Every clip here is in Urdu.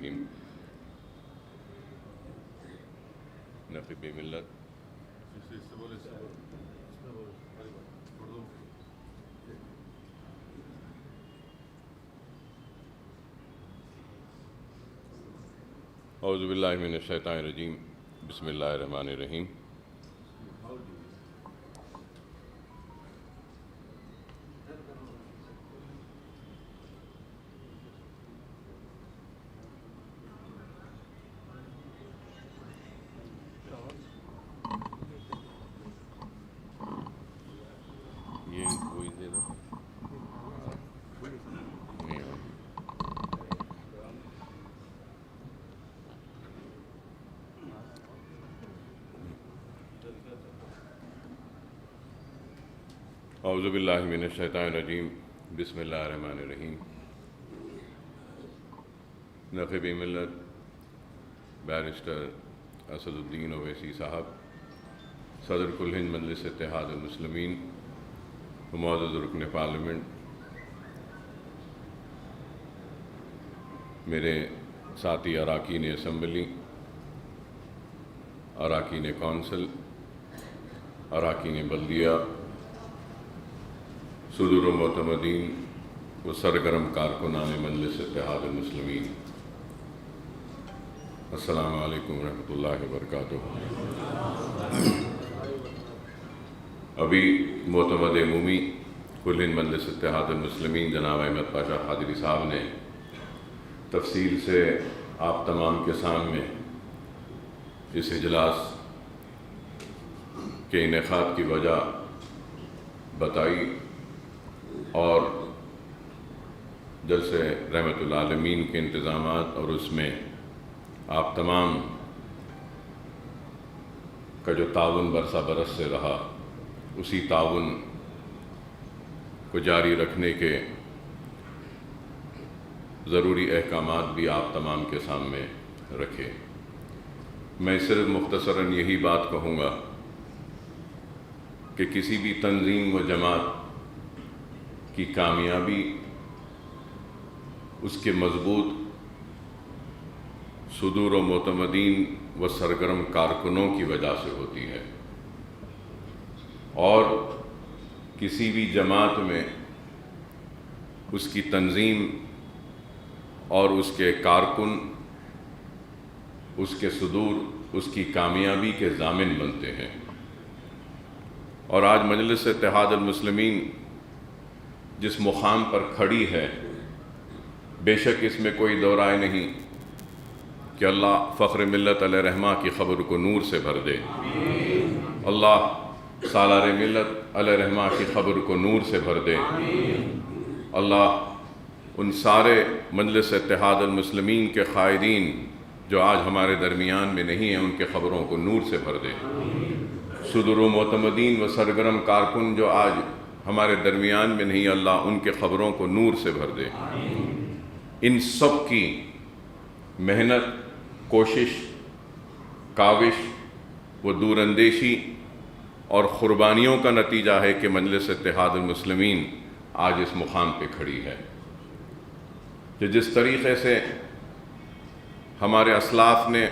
الرحیم نقیب ملت اعوذ باللہ من الشیطان الرجیم بسم اللہ الرحمن الرحیم اعوذ باللہ من الشیطان الرجیم بسم اللہ الرحمن الرحیم نقیب ملت بیرسٹر اسد الدین اویسی صاحب، صدر کل ہند مجلس اتحاد المسلمین، معزز رکن پارلیمنٹ، میرے ساتھی اراکین اسمبلی، اراکین کونسل، اراکین بلدیہ، صدور و معتمدین و سرگرم کارکنان مجلس اتحاد المسلمین، السلام علیکم ورحمۃ اللہ وبرکاتہ۔ ابھی معتمد عمومی کل ہند مجلس اتحاد المسلمین جناب احمد پاشا قادری صاحب نے تفصیل سے آپ تمام کے سامنے اس اجلاس کے انعقاد کی وجہ بتائی اور جلسے رحمت العالمین کے انتظامات اور اس میں آپ تمام کا جو تعاون برسہ برس سے رہا، اسی تعاون کو جاری رکھنے کے ضروری احکامات بھی آپ تمام کے سامنے رکھے۔ میں صرف مختصراً یہی بات کہوں گا کہ کسی بھی تنظیم و جماعت کی کامیابی اس کے مضبوط صدور و معتمدین و سرگرم کارکنوں کی وجہ سے ہوتی ہے، اور کسی بھی جماعت میں اس کی تنظیم اور اس کے کارکن اس کے صدور اس کی کامیابی کے ضامن بنتے ہیں۔ اور آج مجلس اتحاد المسلمین جس مقام پر کھڑی ہے، بے شک اس میں کوئی دو رائے نہیں کہ اللہ فخر ملت علیہ رحمہ کی خبر کو نور سے بھر دے، اللہ سالار ملت علیہ رحمہ کی خبر کو نور سے بھر دے، اللہ ان سارے مجلس اتحاد المسلمین کے قائدین جو آج ہمارے درمیان میں نہیں ہیں ان کے خبروں کو نور سے بھر دے، صدور و معتمدین و سرگرم کارکن جو آج ہمارے درمیان میں نہیں، اللہ ان کے خبروں کو نور سے بھر دے۔ ان سب کی محنت، کوشش، کاوش و دور اندیشی اور قربانیوں کا نتیجہ ہے کہ مجلس اتحاد المسلمین آج اس مقام پہ کھڑی ہے، کہ جس طریقے سے ہمارے اسلاف نے،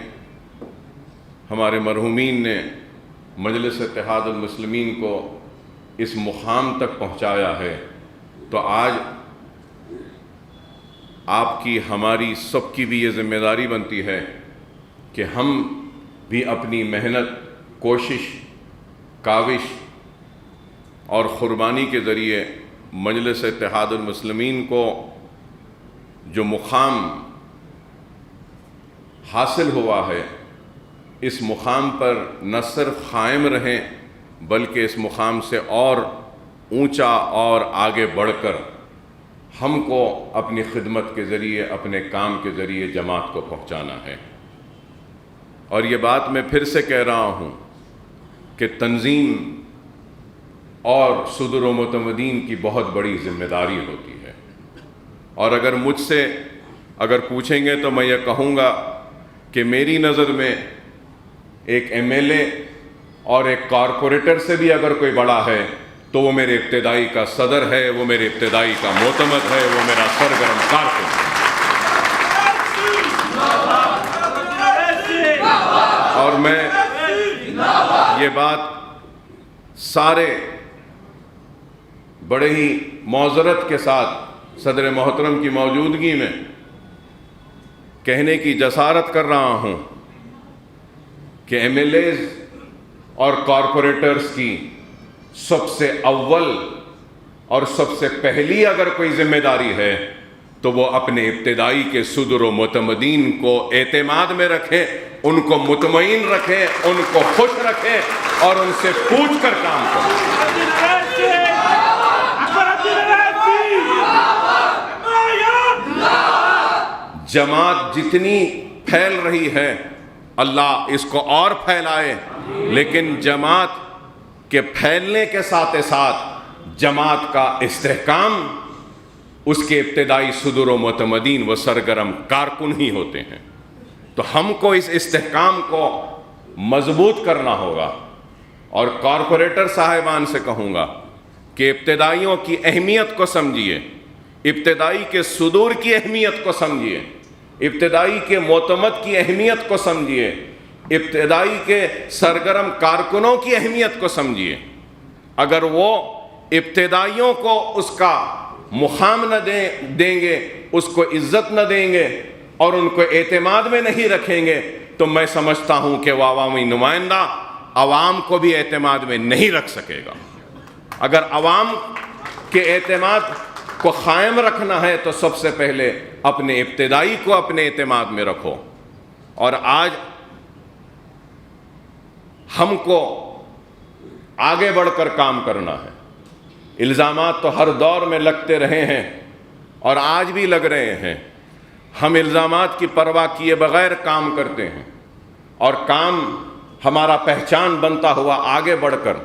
ہمارے مرحومین نے مجلس اتحاد المسلمین کو اس مقام تک پہنچایا ہے، تو آج آپ کی، ہماری سب کی بھی یہ ذمہ داری بنتی ہے کہ ہم بھی اپنی محنت، کوشش، کاوش اور قربانی کے ذریعے مجلس اتحاد المسلمین کو جو مقام حاصل ہوا ہے، اس مقام پر نہ صرف قائم رہیں بلکہ اس مقام سے اور اونچا اور آگے بڑھ کر ہم کو اپنی خدمت کے ذریعے، اپنے کام کے ذریعے جماعت کو پہنچانا ہے۔ اور یہ بات میں پھر سے کہہ رہا ہوں کہ تنظیم اور صدور و معتمدین کی بہت بڑی ذمہ داری ہوتی ہے، اور اگر مجھ سے پوچھیں گے تو میں یہ کہوں گا کہ میری نظر میں ایک ایم ایل اے اور ایک کارپوریٹر سے بھی اگر کوئی بڑا ہے تو وہ میرے ابتدائی کا صدر ہے، وہ میرے ابتدائی کا معتمد ہے، وہ میرا سرگرم کارکن ہے۔ بات سارے بڑے ہی معذرت کے ساتھ صدر محترم کی موجودگی میں کہنے کی جسارت کر رہا ہوں کہ ایم ایل ایز اور کارپوریٹرز کی سب سے اول اور سب سے پہلی اگر کوئی ذمہ داری ہے تو وہ اپنے ابتدائی کے صدر و معتمدین کو اعتماد میں رکھیں، ان کو مطمئن رکھیں، ان کو خوش رکھیں اور ان سے پوچھ کر کام کریں۔ جماعت جتنی پھیل رہی ہے اللہ اس کو اور پھیلائے، لیکن جماعت کے پھیلنے کے ساتھ ساتھ جماعت کا استحکام اس کے ابتدائی صدر و معتمدین و سرگرم کارکن ہی ہوتے ہیں۔ تو ہم کو اس استحکام کو مضبوط کرنا ہوگا، اور کارپوریٹر صاحبان سے کہوں گا کہ ابتدائیوں کی اہمیت کو سمجھیے، ابتدائی کے صدور کی اہمیت کو سمجھیے، ابتدائی کے معتمد کی اہمیت کو سمجھیے، ابتدائی کے سرگرم کارکنوں کی اہمیت کو سمجھیے۔ اگر وہ ابتدائیوں کو اس کا مقام نہ دیں گے، اس کو عزت نہ دیں گے اور ان کو اعتماد میں نہیں رکھیں گے تو میں سمجھتا ہوں کہ وہ عوامی نمائندہ عوام کو بھی اعتماد میں نہیں رکھ سکے گا۔ اگر عوام کے اعتماد کو قائم رکھنا ہے تو سب سے پہلے اپنے ابتدائی کو اپنے اعتماد میں رکھو۔ اور آج ہم کو آگے بڑھ کر کام کرنا ہے۔ الزامات تو ہر دور میں لگتے رہے ہیں اور آج بھی لگ رہے ہیں۔ ہم الزامات کی پرواہ کیے بغیر کام کرتے ہیں، اور کام ہمارا پہچان بنتا ہوا آگے بڑھ کر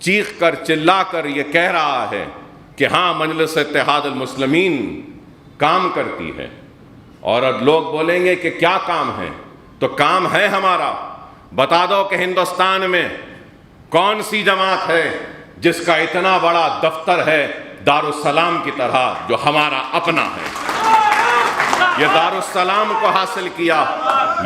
چیخ کر چلا کر یہ کہہ رہا ہے کہ ہاں مجلس اتحاد المسلمین کام کرتی ہے۔ اور اب لوگ بولیں گے کہ کیا کام ہے، تو کام ہے ہمارا۔ بتا دو کہ ہندوستان میں کون سی جماعت ہے جس کا اتنا بڑا دفتر ہے دارالسلام کی طرح، جو ہمارا اپنا ہے۔ یہ دارالسلام کو حاصل کیا،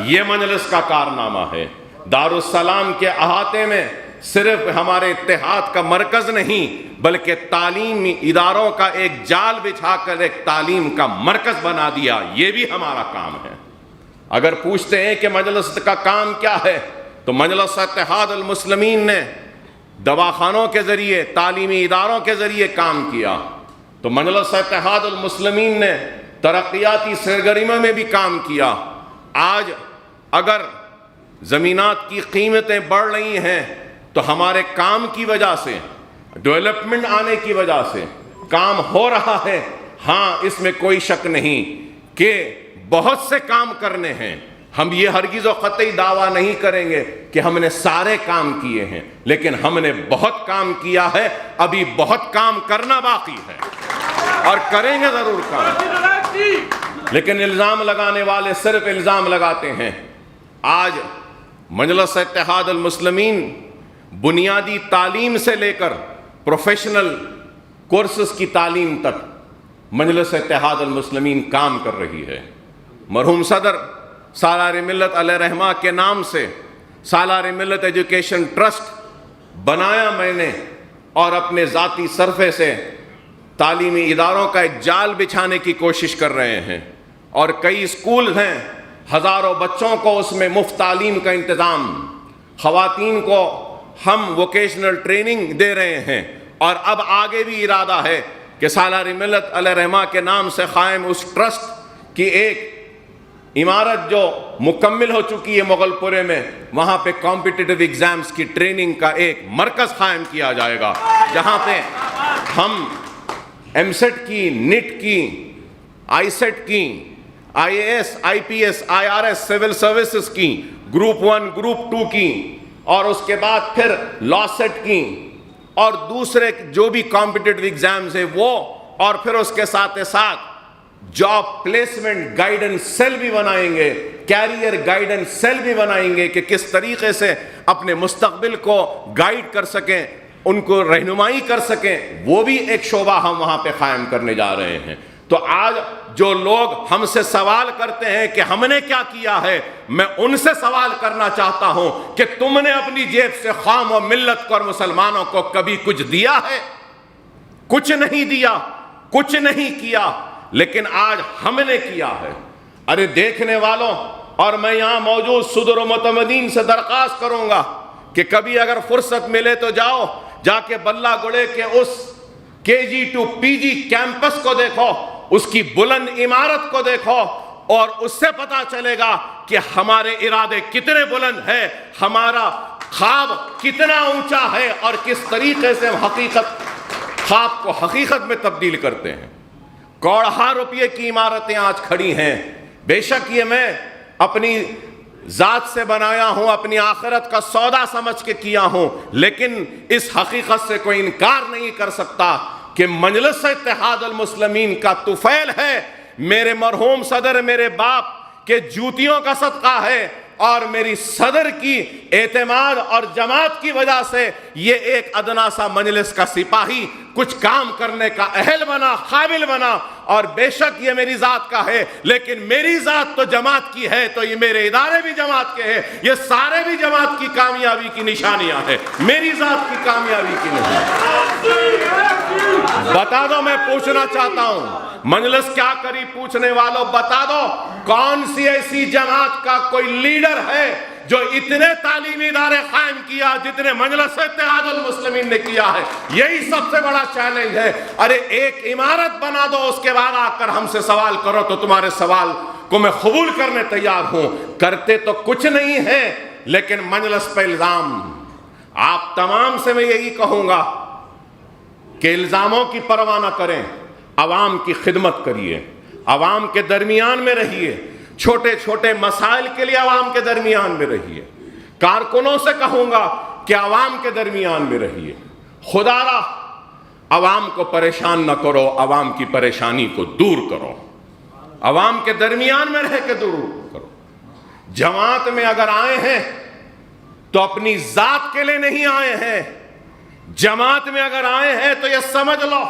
یہ مجلس کا کارنامہ ہے۔ دارالسلام کے احاطے میں صرف ہمارے اتحاد کا مرکز نہیں بلکہ تعلیمی اداروں کا ایک جال بچھا کر ایک تعلیم کا مرکز بنا دیا، یہ بھی ہمارا کام ہے۔ اگر پوچھتے ہیں کہ مجلس کا کام کیا ہے تو مجلس اتحاد المسلمین نے دواخانوں کے ذریعے، تعلیمی اداروں کے ذریعے کام کیا، تو مجلس اتحاد المسلمین نے ترقیاتی سرگرمیوں میں بھی کام کیا۔ آج اگر زمینات کی قیمتیں بڑھ رہی ہیں تو ہمارے کام کی وجہ سے، ڈیولپمنٹ آنے کی وجہ سے کام ہو رہا ہے۔ ہاں، اس میں کوئی شک نہیں کہ بہت سے کام کرنے ہیں۔ ہم یہ ہرگز و قطعی دعویٰ نہیں کریں گے کہ ہم نے سارے کام کیے ہیں، لیکن ہم نے بہت کام کیا ہے، ابھی بہت کام کرنا باقی ہے اور کریں گے ضرور کام۔ لیکن الزام لگانے والے صرف الزام لگاتے ہیں۔ آج مجلس اتحاد المسلمین بنیادی تعلیم سے لے کر پروفیشنل کورسز کی تعلیم تک مجلس اتحاد المسلمین کام کر رہی ہے۔ مرحوم صدر سالار ملت علیہ رحمہ کے نام سے سالار ملت ایجوکیشن ٹرسٹ بنایا میں نے، اور اپنے ذاتی صرفے سے تعلیمی اداروں کا ایک جال بچھانے کی کوشش کر رہے ہیں، اور کئی اسکول ہیں، ہزاروں بچوں کو اس میں مفت تعلیم کا انتظام، خواتین کو ہم ووکیشنل ٹریننگ دے رہے ہیں، اور اب آگے بھی ارادہ ہے کہ سالار ملت علیہ رحمہ کے نام سے قائم اس ٹرسٹ کی ایک عمارت جو مکمل ہو چکی ہے مغل پورے میں، وہاں پہ کمپٹیٹیو ایگزامز کی ٹریننگ کا ایک مرکز قائم کیا جائے گا، جہاں پہ ہم ایم سیٹ کی، نیٹ کی، آئی سیٹ کی، I A S, I P S, I R S, civil services کی، گروپ 1، گروپ 2 کی، اور اس کے بعد پھر لا سیٹ کی، اور دوسرے جو بھی کمپٹیٹیو ایگزامز ہیں وہ، اور پھر اس کے ساتھ ساتھ جاب پلیسمنٹ گائیڈنس سیل بھی بنائیں گے، کیریئر گائیڈنس سیل بھی بنائیں گے کہ کس طریقے سے اپنے مستقبل کو گائیڈ کر سکیں، ان کو رہنمائی کر سکیں۔ وہ بھی ایک شعبہ ہم وہاں پہ قائم کرنے جا رہے ہیں۔ تو آج جو لوگ ہم سے سوال کرتے ہیں کہ ہم نے کیا کیا ہے، میں ان سے سوال کرنا چاہتا ہوں کہ تم نے اپنی جیب سے قوم و ملت کو اور مسلمانوں کو کبھی کچھ دیا ہے؟ کچھ نہیں دیا، کچھ نہیں کیا، لیکن آج ہم نے کیا ہے۔ ارے دیکھنے والوں، اور میں یہاں موجود صدر و متمدین سے درخواست کروں گا کہ کبھی اگر فرصت ملے تو جا کے بلہ گڑے کے اس KG to PG کیمپس کو دیکھو، اس کی بلند عمارت کو دیکھو، اور اس سے پتا چلے گا کہ ہمارے ارادے کتنے بلند ہیں، ہمارا خواب کتنا اونچا ہے، اور کس طریقے سے ہم خواب کو حقیقت میں تبدیل کرتے ہیں۔ کروڑوں روپے کی عمارتیں آج کھڑی ہیں، بے شک یہ میں اپنی ذات سے بنایا ہوں، اپنی آخرت کا سودا سمجھ کے کیا ہوں، لیکن اس حقیقت سے کوئی انکار نہیں کر سکتا کہ مجلس اتحاد المسلمین کا طفیل ہے، میرے مرحوم صدر میرے باپ کے جوتیوں کا صدقہ ہے، اور میری صدر کی اعتماد اور جماعت کی وجہ سے یہ ایک ادنا سا مجلس کا سپاہی کچھ کام کرنے کا اہل بنا، قابل بنا۔ اور بے شک یہ میری ذات کا ہے، لیکن میری ذات تو جماعت کی ہے، تو یہ میرے ادارے بھی جماعت کے ہیں، یہ سارے بھی جماعت کی کامیابی کی نشانیاں ہیں، میری ذات کی کامیابی کی نہیں۔ بتا دو، میں پوچھنا چاہتا ہوں، مجلس کیا کری پوچھنے والوں، بتا دو کون سی ایسی جماعت کا کوئی لیڈر ہے جو اتنے تعلیمی ادارے قائم کیا جتنے مجلس اتحاد المسلمین نے کیا ہے؟ یہی سب سے بڑا چیلنج ہے۔ ارے ایک عمارت بنا دو، اس کے بعد آ کر ہم سے سوال کرو تو تمہارے سوال کو میں قبول کرنے تیار ہوں۔ کرتے تو کچھ نہیں ہے، لیکن مجلس پہ الزام۔ آپ تمام سے میں یہی کہوں گا کہ الزاموں کی پرواہ نہ کریں، عوام کی خدمت کریے، عوام کے درمیان میں رہیے، چھوٹے چھوٹے مسائل کے لیے عوام کے درمیان میں رہیے۔ کارکنوں سے کہوں گا کہ عوام کے درمیان میں رہیے، خدا را عوام کو پریشان نہ کرو، عوام کی پریشانی کو دور کرو، عوام کے درمیان میں رہ کے دور کرو۔ جماعت میں اگر آئے ہیں تو اپنی ذات کے لیے نہیں آئے ہیں، جماعت میں اگر آئے ہیں تو یہ سمجھ لو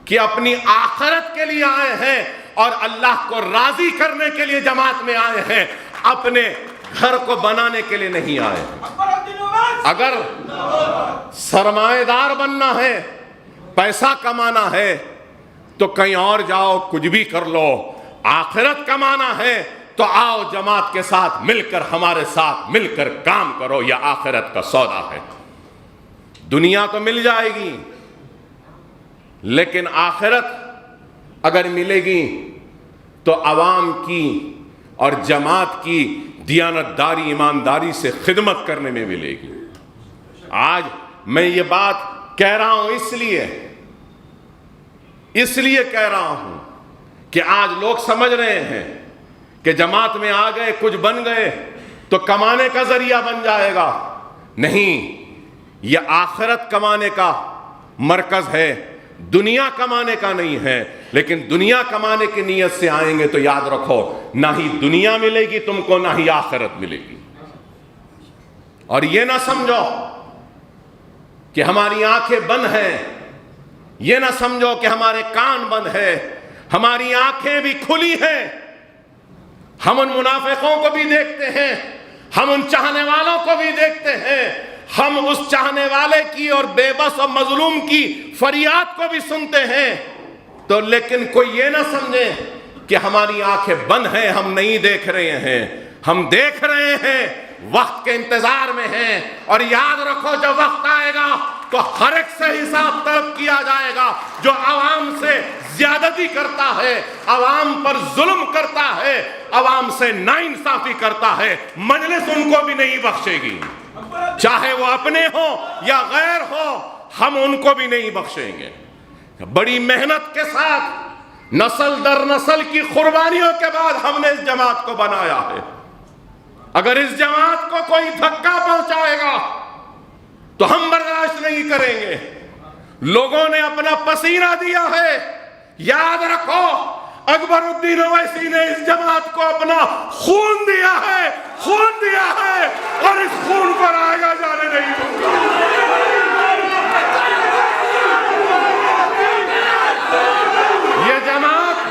کہ اپنی آخرت کے لیے آئے ہیں، اور اللہ کو راضی کرنے کے لیے جماعت میں آئے ہیں، اپنے گھر کو بنانے کے لیے نہیں آئے ہیں۔ اگر سرمایہ دار بننا ہے، پیسہ کمانا ہے تو کہیں اور جاؤ، کچھ بھی کر لو۔ آخرت کمانا ہے تو آؤ جماعت کے ساتھ مل کر، ہمارے ساتھ مل کر کام کرو، یہ آخرت کا سودا ہے۔ دنیا تو مل جائے گی، لیکن آخرت اگر ملے گی تو عوام کی اور جماعت کی دیانتداری، ایمانداری سے خدمت کرنے میں ملے گی۔ آج میں یہ بات کہہ رہا ہوں اس لیے کہہ رہا ہوں کہ آج لوگ سمجھ رہے ہیں کہ جماعت میں آ گئے، کچھ بن گئے تو کمانے کا ذریعہ بن جائے گا۔ نہیں، یہ آخرت کمانے کا مرکز ہے، دنیا کمانے کا نہیں ہے۔ لیکن دنیا کمانے کی نیت سے آئیں گے تو یاد رکھو، نہ ہی دنیا ملے گی تم کو، نہ ہی آخرت ملے گی۔ اور یہ نہ سمجھو کہ ہماری آنکھیں بند ہیں، یہ نہ سمجھو کہ ہمارے کان بند ہیں، ہماری آنکھیں بھی کھلی ہیں۔ ہم ان منافقوں کو بھی دیکھتے ہیں، ہم ان چاہنے والوں کو بھی دیکھتے ہیں، ہم اس چاہنے والے کی اور بے بس اور مظلوم کی فریاد کو بھی سنتے ہیں۔ تو لیکن کوئی یہ نہ سمجھے کہ ہماری آنکھیں بند ہیں، ہم نہیں دیکھ رہے ہیں، ہم دیکھ رہے ہیں، وقت کے انتظار میں ہیں۔ اور یاد رکھو، جب وقت آئے گا تو ہر ایک سے حساب طلب کیا جائے گا۔ جو عوام سے زیادتی کرتا ہے، عوام پر ظلم کرتا ہے، عوام سے ناانصافی کرتا ہے، مجلس ان کو بھی نہیں بخشے گی، چاہے وہ اپنے ہوں یا غیر ہوں، ہم ان کو بھی نہیں بخشیں گے۔ بڑی محنت کے ساتھ نسل در نسل کی قربانیوں کے بعد ہم نے اس جماعت کو بنایا ہے۔ اگر اس جماعت کو کوئی دھکا پہنچائے گا تو ہم برداشت نہیں کریں گے۔ لوگوں نے اپنا پسینہ دیا ہے، یاد رکھو اکبر الدین اویسی نے اس جماعت کو اپنا خون دیا ہے، اور اس خون کو رائگاں جانے نہیں دوں گا۔ یہ جماعت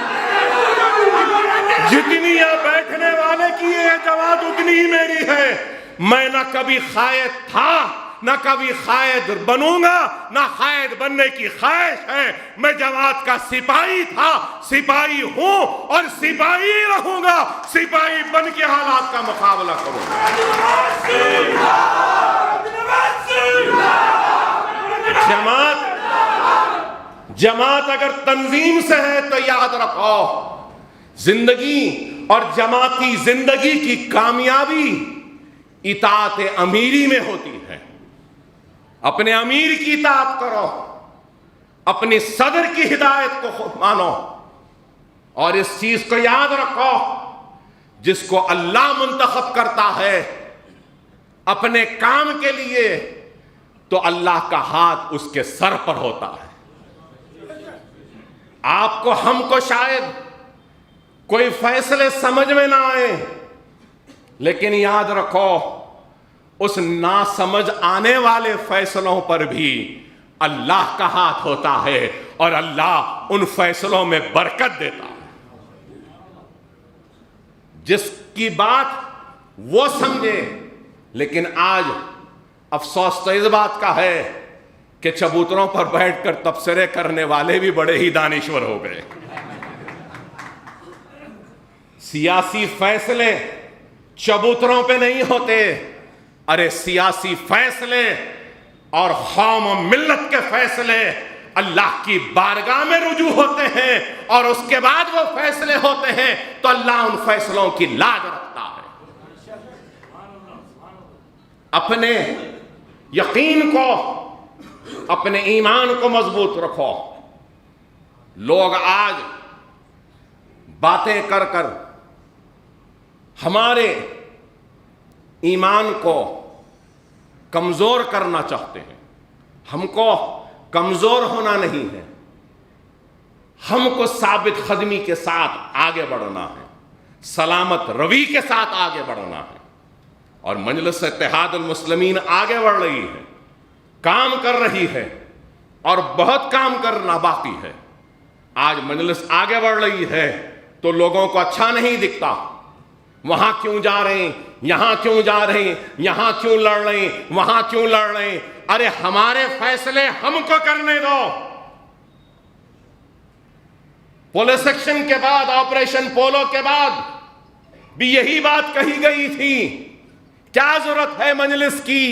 جتنی یہاں بیٹھنے والے کی یہ جماعت اتنی ہی میری ہے. میں نہ کبھی قائد تھا نہ کبھی قائد بنوں گا نہ قائد بننے کی خواہش ہے. میں جماعت کا سپاہی تھا, سپاہی ہوں اور سپاہی رہوں گا. سپاہی بن کے حالات کا مقابلہ کروں گا. جماعت اگر تنظیم سے ہے تو یاد رکھو, زندگی اور جماعتی زندگی کی کامیابی اطاعت امیری میں ہوتی ہے. اپنے امیر کی اطاعت کرو, اپنی صدر کی ہدایت کو مانو, اور اس چیز کو یاد رکھو, جس کو اللہ منتخب کرتا ہے اپنے کام کے لیے تو اللہ کا ہاتھ اس کے سر پر ہوتا ہے. آپ کو, ہم کو شاید کوئی فیصلے سمجھ میں نہ آئے, لیکن یاد رکھو اس ناسمجھ آنے والے فیصلوں پر بھی اللہ کا ہاتھ ہوتا ہے اور اللہ ان فیصلوں میں برکت دیتا ہے. جس کی بات وہ سمجھے. لیکن آج افسوس تو اس بات کا ہے کہ چبوتروں پر بیٹھ کر تبصرے کرنے والے بھی بڑے ہی دانشور ہو گئے. سیاسی فیصلے چبوتروں پہ نہیں ہوتے, ارے سیاسی فیصلے اور قوم و ملت کے فیصلے اللہ کی بارگاہ میں رجوع ہوتے ہیں, اور اس کے بعد وہ فیصلے ہوتے ہیں تو اللہ ان فیصلوں کی لاج رکھتا ہے. اپنے یقین کو, اپنے ایمان کو مضبوط رکھو. لوگ آج باتیں کر کر ہمارے ایمان کو کمزور کرنا چاہتے ہیں. ہم کو کمزور ہونا نہیں ہے, ہم کو ثابت قدمی کے ساتھ آگے بڑھنا ہے, سلامت روی کے ساتھ آگے بڑھنا ہے. اور مجلس اتحاد المسلمین آگے بڑھ رہی ہے, کام کر رہی ہے, اور بہت کام کرنا باقی ہے. آج مجلس آگے بڑھ رہی ہے تو لوگوں کو اچھا نہیں دکھتا, وہاں کیوں جا رہے ہیں, یہاں کیوں جا رہے ہیں, یہاں کیوں لڑ رہے ہیں, وہاں کیوں لڑ رہے ہیں. ارے ہمارے فیصلے ہم کو کرنے دو. پولیس سیکشن کے بعد, آپریشن پولو کے بعد بھی یہی بات کہی گئی تھی. کیا ضرورت ہے مجلس کی,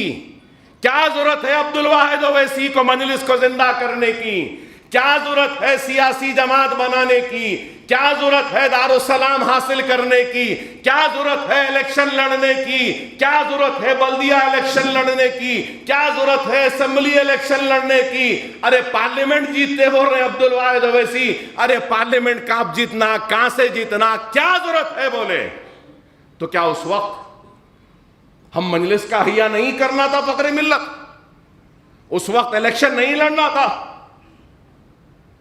کیا ضرورت ہے عبد الواحد اویسی کو مجلس کو زندہ کرنے کی, کیا ضرورت ہے سیاسی جماعت بنانے کی, کیا ضرورت ہے دارالسلام حاصل کرنے کی, کیا ضرورت ہے الیکشن لڑنے کی, کیا ضرورت ہے بلدیہ الیکشن لڑنے کی, کیا ضرورت ہے اسمبلی الیکشن لڑنے کی. ارے پارلیمنٹ جیتتے ہو رہے عبد الواحد اویسی, ارے پارلیمنٹ کب جیتنا, کہاں سے جیتنا, کیا ضرورت ہے بولے. تو کیا اس وقت ہم مجلس کا احیاء نہیں کرنا تھا فخر ملت؟ اس وقت الیکشن نہیں لڑنا تھا,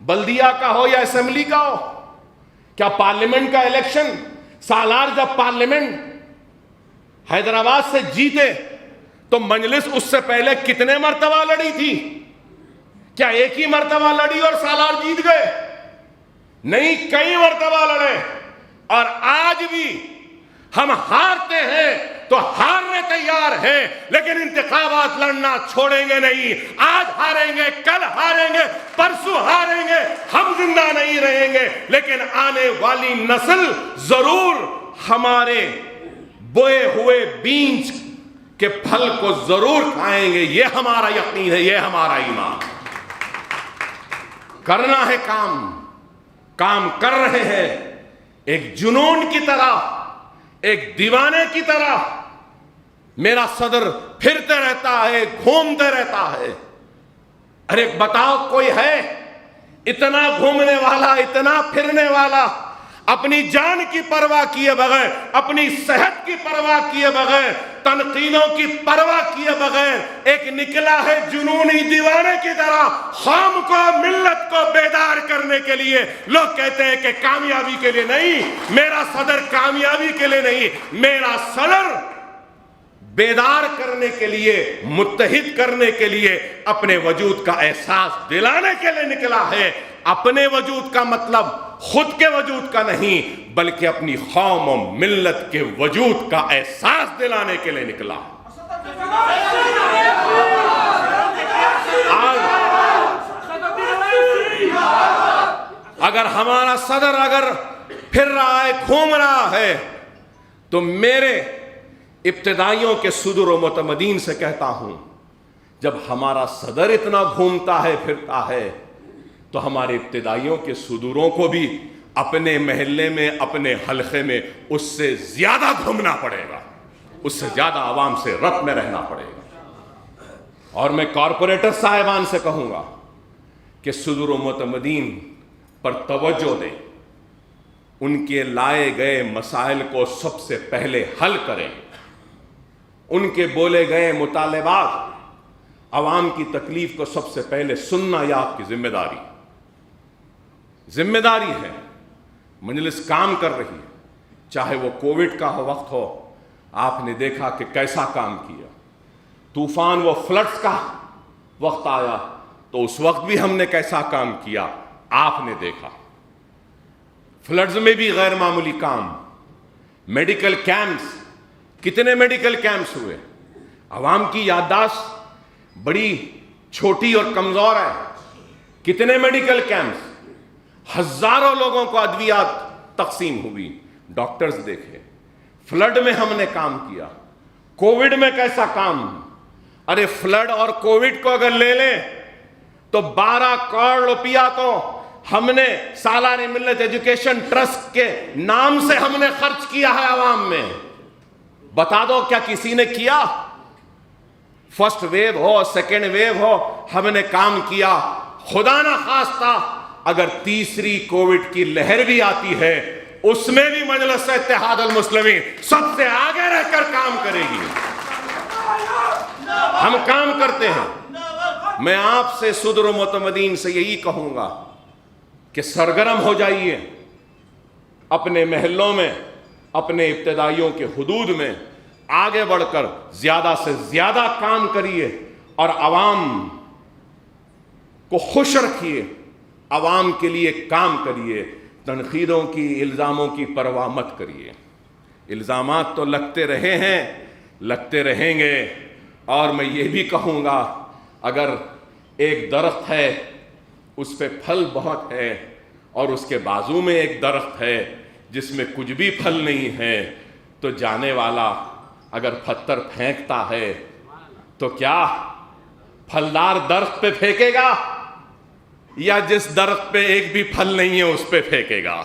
بلدیہ کا ہو یا اسمبلی کا ہو؟ کیا پارلیمنٹ کا الیکشن, سالار جب پارلیمنٹ حیدرآباد سے جیتے تو مجلس اس سے پہلے کتنے مرتبہ لڑی تھی؟ کیا ایک ہی مرتبہ لڑی اور سالار جیت گئے؟ نہیں, کئی مرتبہ لڑے. اور آج بھی ہم ہارتے ہیں تو ہارنے تیار ہیں, لیکن انتخابات لڑنا چھوڑیں گے نہیں. آج ہاریں گے, کل ہاریں گے, پرسوں ہاریں گے, ہم زندہ نہیں رہیں گے, لیکن آنے والی نسل ضرور ہمارے بوئے ہوئے بیج کے پھل کو ضرور کھائیں گے. یہ ہمارا یقین ہے, یہ ہمارا ایمان. کرنا ہے کام کر رہے ہیں, ایک جنون کی طرح, ایک دیوانے کی طرح. میرا صدر پھرتے رہتا ہے, گھومتے رہتا ہے. ارے بتاؤ کوئی ہے اتنا گھومنے والا, اتنا پھرنے والا, اپنی جان کی پرواہ کیے بغیر, اپنی صحت کی پرواہ کیے بغیر, تنقیدوں کی پرواہ کیے بغیر ایک نکلا ہے جنونی دیوانے کی طرح قوم کو, ملت کو بیدار کرنے کے لیے. لوگ کہتے ہیں کہ کامیابی کے لیے نہیں, میرا صدر کامیابی کے لیے نہیں, میرا صدر بیدار کرنے کے لیے, متحد کرنے کے لیے, اپنے وجود کا احساس دلانے کے لیے نکلا ہے. اپنے وجود کا مطلب خود کے وجود کا نہیں بلکہ اپنی قوم و ملت کے وجود کا احساس دلانے کے لیے نکلا۔ اگر ہمارا صدر اگر پھر رہا ہے، گھوم رہا ہے، تو میرے ابتدائیوں کے صدور و متمدین سے کہتا ہوں، جب ہمارا صدر اتنا گھومتا ہے پھرتا ہے تو ہمارے ابتدائیوں کے صدوروں کو بھی اپنے محلے میں، اپنے حلقے میں اس سے زیادہ گھومنا پڑے گا، اس سے زیادہ عوام سے ربط میں رہنا پڑے گا۔ اور میں کارپوریٹر صاحبان سے کہوں گا کہ صدور و متمدین پر توجہ دیں، ان کے لائے گئے مسائل کو سب سے پہلے حل کریں، ان کے بولے گئے مطالبات، عوام کی تکلیف کو سب سے پہلے سننا یہ آپ کی ذمہ داری ہے۔ مجلس کام کر رہی ہے، چاہے وہ کووڈ کا وقت ہو، آپ نے دیکھا کہ کیسا کام کیا، طوفان و فلڈز کا وقت آیا تو اس وقت بھی ہم نے کیسا کام کیا آپ نے دیکھا، فلڈز میں بھی غیر معمولی کام، میڈیکل کیمپس، کتنے میڈیکل کیمپس ہوئے، عوام کی یادداشت بڑی چھوٹی اور کمزور ہے، کتنے میڈیکل کیمپس، ہزاروں لوگوں کو ادویات تقسیم ہوئی، ڈاکٹرز دیکھے، فلڈ میں ہم نے کام کیا، کووڈ میں کیسا کام، ارے فلڈ اور کووڈ کو اگر لے لیں تو 12 کروڑ روپیہ تو ہم نے سالانہ ملت ایجوکیشن ٹرسٹ کے نام سے ہم نے خرچ کیا ہے عوام میں، بتا دو کیا کسی نے کیا؟ فرسٹ ویو ہو، سیکنڈ ویو ہو، ہم نے کام کیا۔ خدا نہ خواستہ اگر تیسری کووڈ کی لہر بھی آتی ہے اس میں بھی مجلس اتحاد المسلمین سب سے آگے رہ کر کام کرے گی۔ ہم کام کرتے ہیں۔ میں آپ سے صدر و متمدین سے یہی کہوں گا کہ سرگرم ہو جائیے، اپنے محلوں میں، اپنے ابتدائیوں کے حدود میں آگے بڑھ کر زیادہ سے زیادہ کام کریے اور عوام کو خوش رکھیے، عوام کے لیے کام کریے، تنقیدوں کی، الزاموں کی پرواہ مت کریے۔ الزامات تو لگتے رہے ہیں، لگتے رہیں گے، اور میں یہ بھی کہوں گا اگر ایک درخت ہے اس پہ پھل بہت ہے اور اس کے بازو میں ایک درخت ہے جس میں کچھ بھی پھل نہیں ہے تو جانے والا اگر پتھر پھینکتا ہے تو کیا پھلدار درخت پہ پھینکے گا یا جس درخت پہ ایک بھی پھل نہیں ہے اس پہ پھینکے گا؟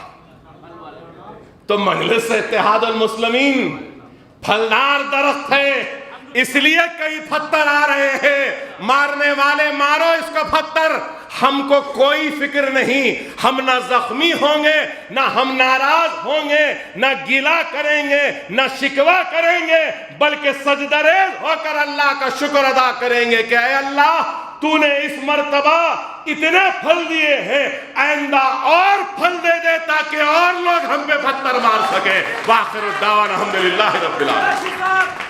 تو مجلس اتحاد المسلمین پھلدار درخت ہے، اس لیے کئی پتھر آ رہے ہیں، مارنے والے مارو اس کا پتھر، ہم کو کوئی فکر نہیں، ہم نہ زخمی ہوں گے، نہ ہم ناراض ہوں گے، نہ گلہ کریں گے، نہ شکوہ کریں گے، بلکہ سجدہ ریز ہو کر اللہ کا شکر ادا کریں گے کہ اے اللہ تو نے اس مرتبہ اتنے پھل دیے ہیں، آئندہ اور پھل دے دے تاکہ اور لوگ ہم پہ پتھر مار سکیں۔ وآخر الدعوانا الحمدللہ رب العالمین۔